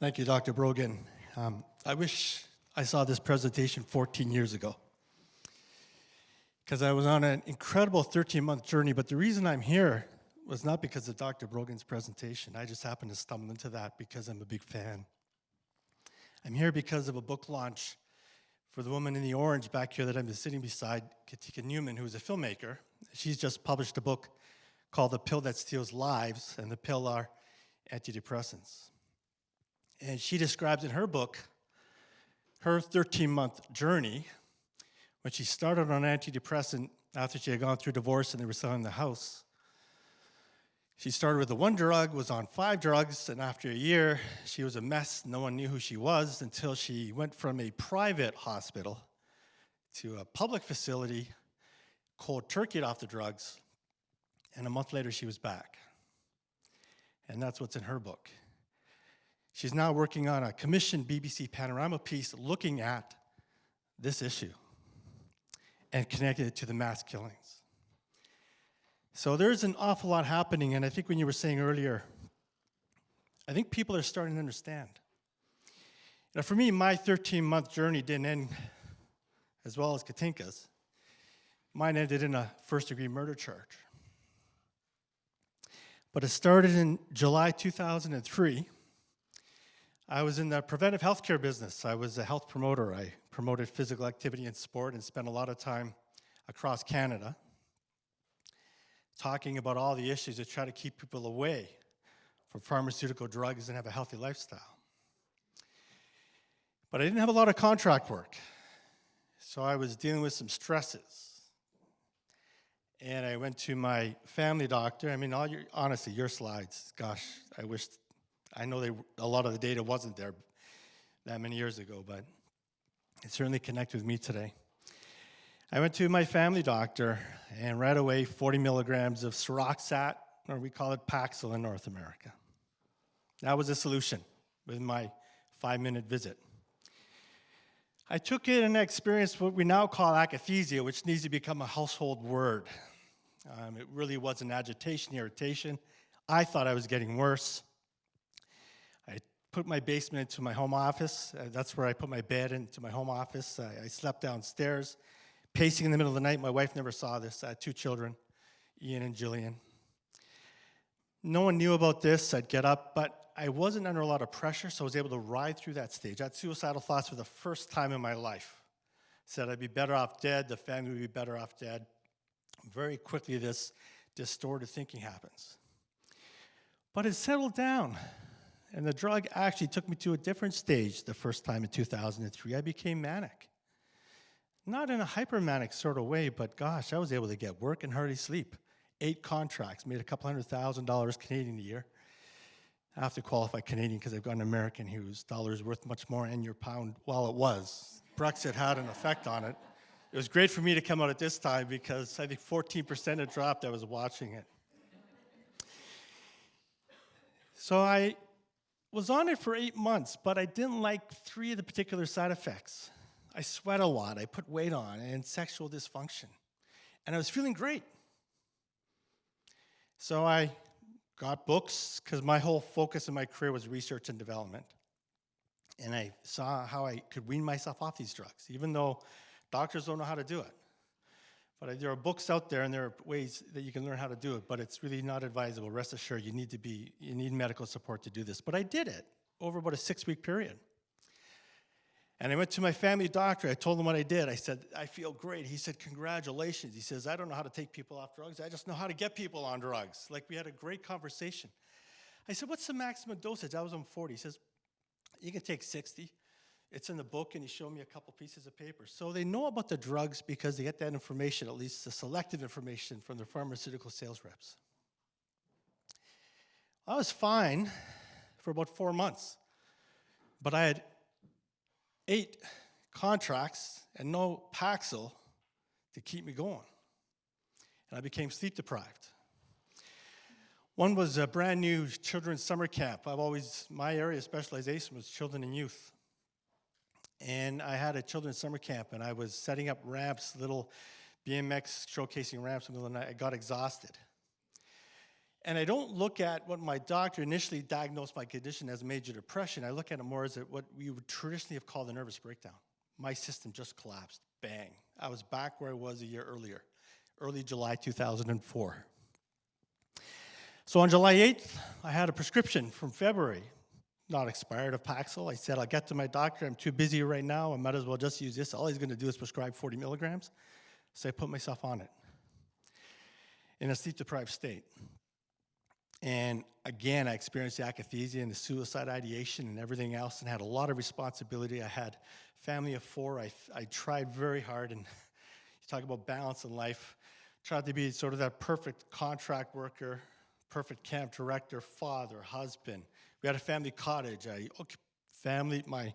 Thank you, Dr. Brogan. I wish I saw this presentation 14 years ago because I was on an incredible 13-month journey, but the reason I'm here was not because of Dr. Brogan's presentation. I just happened to stumble into that because I'm a big fan. I'm here because of a book launch for the woman in the orange back here that I'm sitting beside, Katika Newman, who is a filmmaker. She's just published a book called The Pill That Steals Lives, and the pill are antidepressants. And she describes in her book her 13-month journey when she started on antidepressant after she had gone through divorce and they were selling the house. She started with the one drug, was on 5 drugs, and after a year, she was a mess. No one knew who she was until she went from a private hospital to a public facility, cold turkeyed off the drugs, and a month later she was back. And that's what's in her book. She's now working on a commissioned BBC Panorama piece looking at this issue and connecting it to the mass killings. So there's an awful lot happening, and I think when you were saying earlier, I think people are starting to understand. Now for me, my 13-month journey didn't end as well as Katinka's. Mine ended in a first-degree murder charge. But it started in July 2003. I was in the preventive healthcare business. I was a health promoter. I promoted physical activity and sport and spent a lot of time across Canada talking about all the issues that try to keep people away from pharmaceutical drugs and have a healthy lifestyle. But I didn't have a lot of contract work, so I was dealing with some stresses. And I went to my family doctor. I mean, honestly, your slides, gosh, I know a lot of the data wasn't there that many years ago, but it certainly connected with me today. I went to my family doctor, and right away, 40 milligrams of Seroxat, or we call it Paxil in North America. That was the solution with my 5-minute visit. I took it and experienced what we now call akathisia, which needs to become a household word. It really was an agitation, irritation. I thought I was getting worse. I put my basement into my home office. That's where I put my bed into my home office. I slept downstairs, pacing in the middle of the night. My wife never saw this. I had 2 children, Ian and Jillian. No one knew about this. I'd get up, but I wasn't under a lot of pressure, so I was able to ride through that stage. I had suicidal thoughts for the first time in my life. Said I'd be better off dead, the family would be better off dead. Very quickly, this distorted thinking happens. But it settled down, and the drug actually took me to a different stage the first time in 2003. I became manic. Not in a hypermanic sort of way, but gosh, I was able to get work and hardly sleep. 8 contracts, made a couple $100,000 Canadian a year. I have to qualify Canadian because I've got an American whose dollar is worth much more and your pound, well, it was. Brexit had an effect on it. It was great for me to come out at this time because I think 14% had dropped. I was watching it. So I was on it for 8 months, but I didn't like 3 of the particular side effects. I sweat a lot, I put weight on, and sexual dysfunction. And I was feeling great. So I got books, because my whole focus in my career was research and development. And I saw how I could wean myself off these drugs, even though doctors don't know how to do it. But there are books out there, and there are ways that you can learn how to do it, but it's really not advisable. Rest assured, you need medical support to do this. But I did it over about a 6-week period. And I went to my family doctor. I told him what I did. I said, I feel great. He said, congratulations. He says, I don't know how to take people off drugs. I just know how to get people on drugs. Like, we had a great conversation. I said, what's the maximum dosage? I was on 40. He says, you can take 60. It's in the book, and he showed me a couple pieces of paper. So they know about the drugs because they get that information, at least the selective information, from their pharmaceutical sales reps. I was fine for about 4 months, but I had 8 contracts and no Paxil to keep me going. And I became sleep deprived. One was a brand new children's summer camp. My area of specialization was children and youth. And I had a children's summer camp, and I was setting up ramps, little BMX showcasing ramps in the middle of the night. I got exhausted. And I don't look at what my doctor initially diagnosed my condition as major depression. I look at it more as what we would traditionally have called a nervous breakdown. My system just collapsed. Bang. I was back where I was a year earlier, early July 2004. So on July 8th, I had a prescription from February, not expired, of Paxil. I said, I'll get to my doctor. I'm too busy right now. I might as well just use this. All he's going to do is prescribe 40 milligrams. So I put myself on it in a sleep-deprived state. And again, I experienced the akathisia and the suicide ideation and everything else and had a lot of responsibility. I had a family of 4. I tried very hard, and you talk about balance in life, tried to be sort of that perfect contract worker, perfect camp director, father, husband. We had a family cottage. My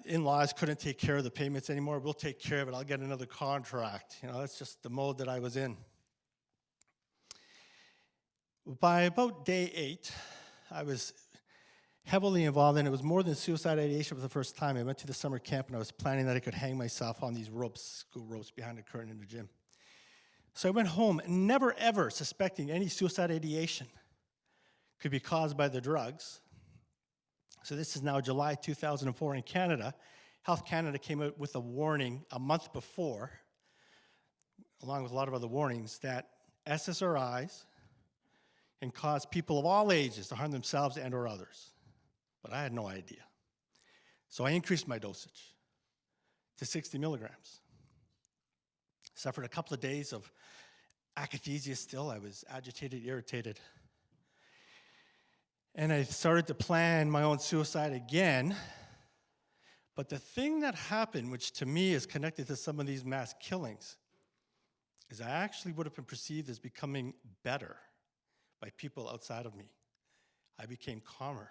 in-laws couldn't take care of the payments anymore. We'll take care of it. I'll get another contract. That's just the mode that I was in. By about day 8, I was heavily involved, and it was more than suicide ideation for the first time. I went to the summer camp, and I was planning that I could hang myself on these ropes, school ropes behind the curtain in the gym. So I went home, never ever suspecting any suicide ideation could be caused by the drugs. So this is now July 2004 in Canada. Health Canada came out with a warning a month before, along with a lot of other warnings, that SSRIs can cause people of all ages to harm themselves and or others. But I had no idea. So I increased my dosage to 60 milligrams. Suffered a couple of days of akathisia still. I was agitated, irritated. And I started to plan my own suicide again. But the thing that happened, which to me is connected to some of these mass killings, is I actually would have been perceived as becoming better by people outside of me. I became calmer.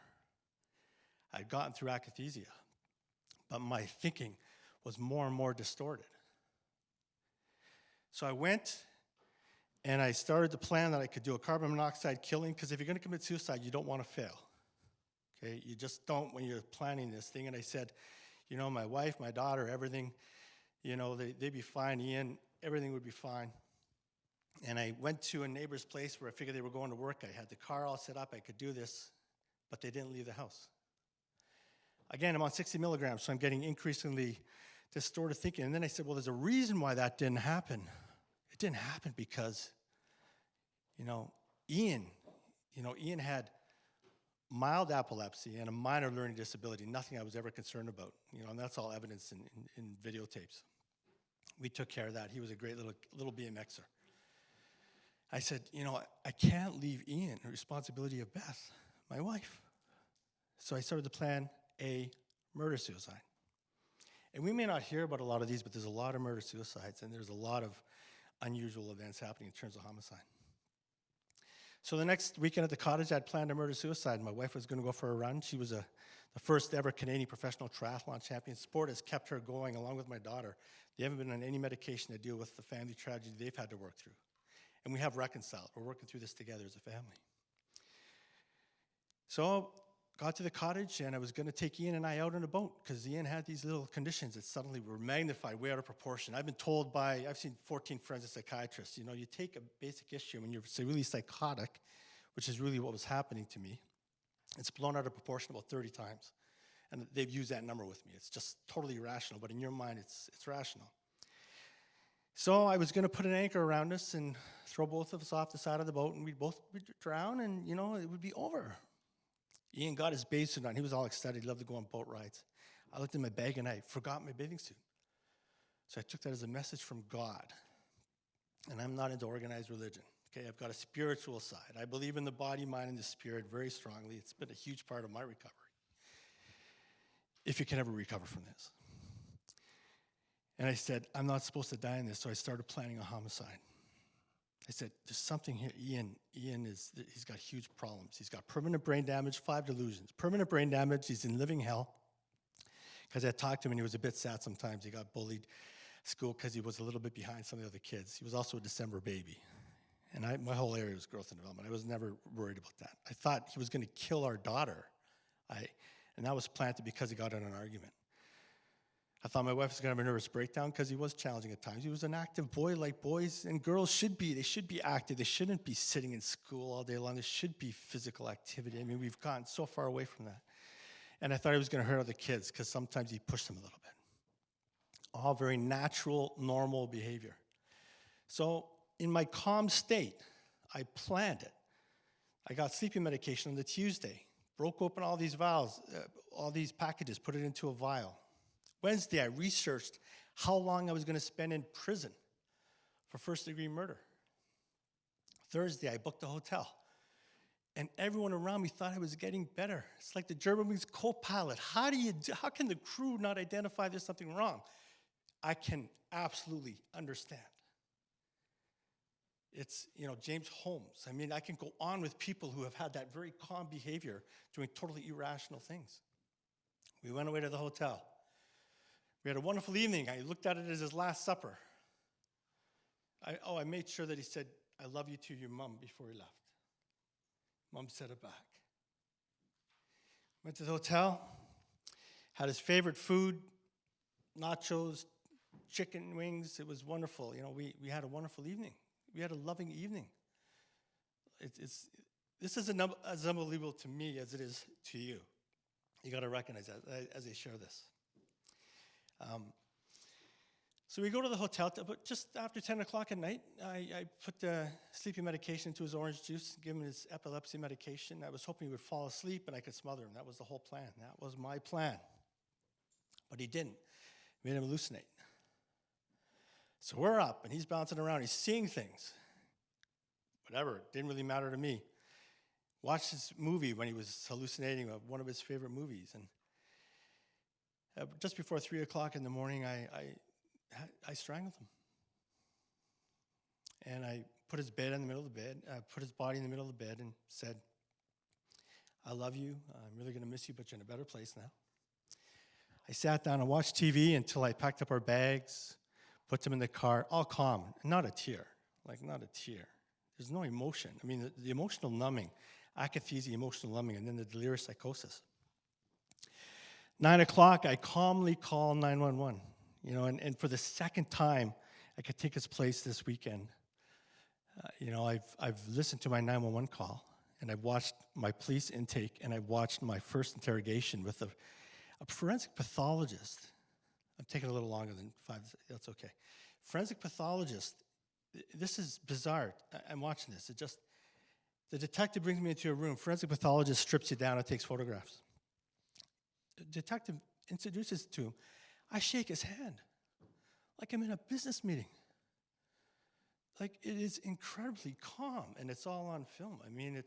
I'd gotten through akathisia, but my thinking was more and more distorted. So I went and I started to plan that I could do a carbon monoxide killing, because if you're going to commit suicide, you don't want to fail. Okay, you just don't when you're planning this thing. And I said, my wife, my daughter, everything, they'd be fine. Ian, everything would be fine. And I went to a neighbor's place where I figured they were going to work. I had the car all set up. I could do this, but they didn't leave the house. Again, I'm on 60 milligrams, so I'm getting increasingly distorted thinking. And then I said, well, there's a reason why that didn't happen. It didn't happen because, Ian had mild epilepsy and a minor learning disability, nothing I was ever concerned about, and that's all evidence in videotapes. We took care of that. He was a great little BMXer. I said, I can't leave Ian the responsibility of Beth, my wife. So I started to plan a murder-suicide. And we may not hear about a lot of these, but there's a lot of murder-suicides, and there's a lot of unusual events happening in terms of homicide. So the next weekend at the cottage, I'd planned a murder-suicide. My wife was going to go for a run. She was the first ever Canadian professional triathlon champion. Sport has kept her going, along with my daughter. They haven't been on any medication to deal with the family tragedy they've had to work through. And we have reconciled. We're working through this together as a family. So got to the cottage, and I was going to take Ian and I out on a boat, because Ian had these little conditions that suddenly were magnified way out of proportion. I've been told I've seen 14 forensic psychiatrists, you take a basic issue when you're really psychotic, which is really what was happening to me. It's blown out of proportion about 30 times. And they've used that number with me. It's just totally irrational, but in your mind, it's rational. So I was going to put an anchor around us and throw both of us off the side of the boat, and we'd both drown, and, it would be over. Ian got his bathing suit on. He was all excited. He loved to go on boat rides. I looked in my bag, and I forgot my bathing suit. So I took that as a message from God. And I'm not into organized religion. Okay, I've got a spiritual side. I believe in the body, mind, and the spirit very strongly. It's been a huge part of my recovery, if you can ever recover from this. And I said, I'm not supposed to die in this, so I started planning a homicide. I said, there's something here. He's got huge problems. He's got permanent brain damage, 5 delusions. Permanent brain damage, he's in living hell. Because I talked to him, and he was a bit sad sometimes. He got bullied at school because he was a little bit behind some of the other kids. He was also a December baby. And my whole area was growth and development. I was never worried about that. I thought he was going to kill our daughter. And that was planted because he got in an argument. I thought my wife was going to have a nervous breakdown because he was challenging at times. He was an active boy like boys and girls should be. They should be active. They shouldn't be sitting in school all day long. There should be physical activity. I mean, we've gotten so far away from that. And I thought he was going to hurt other kids because sometimes he pushed them a little bit. All very natural, normal behavior. So in my calm state, I planned it. I got sleeping medication on the Tuesday, broke open all these vials, all these packages, put it into a vial. Wednesday, I researched how long I was going to spend in prison for first-degree murder. Thursday, I booked a hotel. And everyone around me thought I was getting better. It's like the Germanwings co-pilot. How can the crew not identify there's something wrong? I can absolutely understand. It's, James Holmes. I mean, I can go on with people who have had that very calm behavior doing totally irrational things. We went away to the hotel. We had a wonderful evening. I looked at it as his last supper. I made sure that he said, "I love you" to your mom before he left. Mom said it back. Went to the hotel, had his favorite food, nachos, chicken wings. It was wonderful. We had a wonderful evening. We had a loving evening. This is as unbelievable to me as it is to you. You got to recognize that as I share this. So we go to the hotel, but just after 10 o'clock at night, I put the sleeping medication into his orange juice, give him his epilepsy medication. I was hoping he would fall asleep and I could smother him. That was the whole plan. That was my plan. But he didn't. Made him hallucinate. So we're up, and he's bouncing around. He's seeing things. Whatever, it didn't really matter to me. Watched this movie when he was hallucinating, one of his favorite movies. And just before 3 o'clock in the morning, I strangled him. And I put his bed in the middle of the bed, put his body in the middle of the bed and said, "I love you. I'm really going to miss you, but you're in a better place now." I sat down and watched TV until I packed up our bags, put them in the car, all calm, not a tear, not a tear. There's no emotion. I mean, the emotional numbing, akathisia, emotional numbing, and then the delirious psychosis. 9 o'clock, I calmly call 911, and for the second time, I could take his place this weekend. I've listened to my 911 call, and I've watched my police intake, and I've watched my first interrogation with a forensic pathologist. I'm taking a little longer than 5, that's okay. Forensic pathologist, this is bizarre. I'm watching this. The detective brings me into a room. Forensic pathologist strips you down and takes photographs. The detective introduces to him. I shake his hand like I'm in a business meeting. Like, it is incredibly calm, and it's all on film. I mean,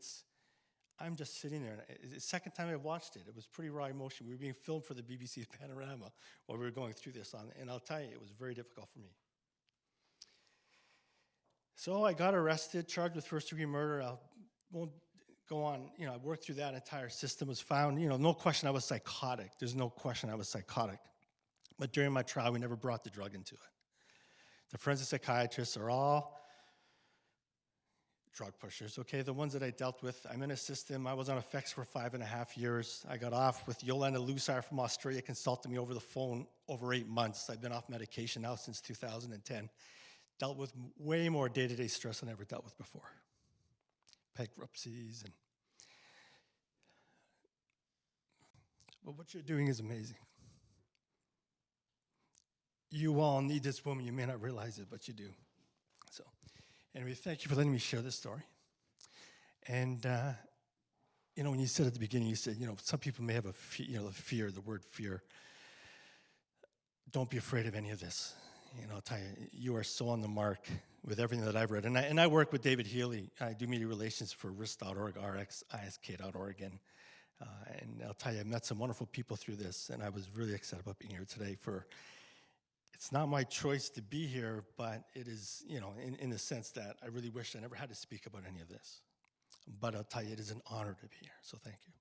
I'm just sitting there. It's the second time I watched it. It was pretty raw emotion. We were being filmed for the BBC Panorama while we were going through this, and I'll tell you, it was very difficult for me. So I got arrested, charged with first-degree murder. I won't go on. I worked through that entire system. Was found, no question I was psychotic. There's no question I was psychotic. But during my trial, we never brought the drug into it. The forensic psychiatrists are all drug pushers, okay? The ones that I dealt with, I'm in a system. I was on effects for 5.5 years. I got off with Yolanda Lusar from Australia, consulted me over the phone over 8 months. I've been off medication now since 2010. Dealt with way more day-to-day stress than I ever dealt with before. Bankruptcies but what you're doing is amazing. You all need this woman. You may not realize it, but you do. So, anyway, thank you for letting me share this story. And, when you said at the beginning, you said, some people may have the word fear. Don't be afraid of any of this. I'll tell you, you are so on the mark with everything that I've read. And I work with David Healy. I do media relations for risk.org, rxisk.org. And I'll tell you, I met some wonderful people through this, and I was really excited about being here today it's not my choice to be here, but it is, in the sense that I really wish I never had to speak about any of this. But I'll tell you, it is an honor to be here, so thank you.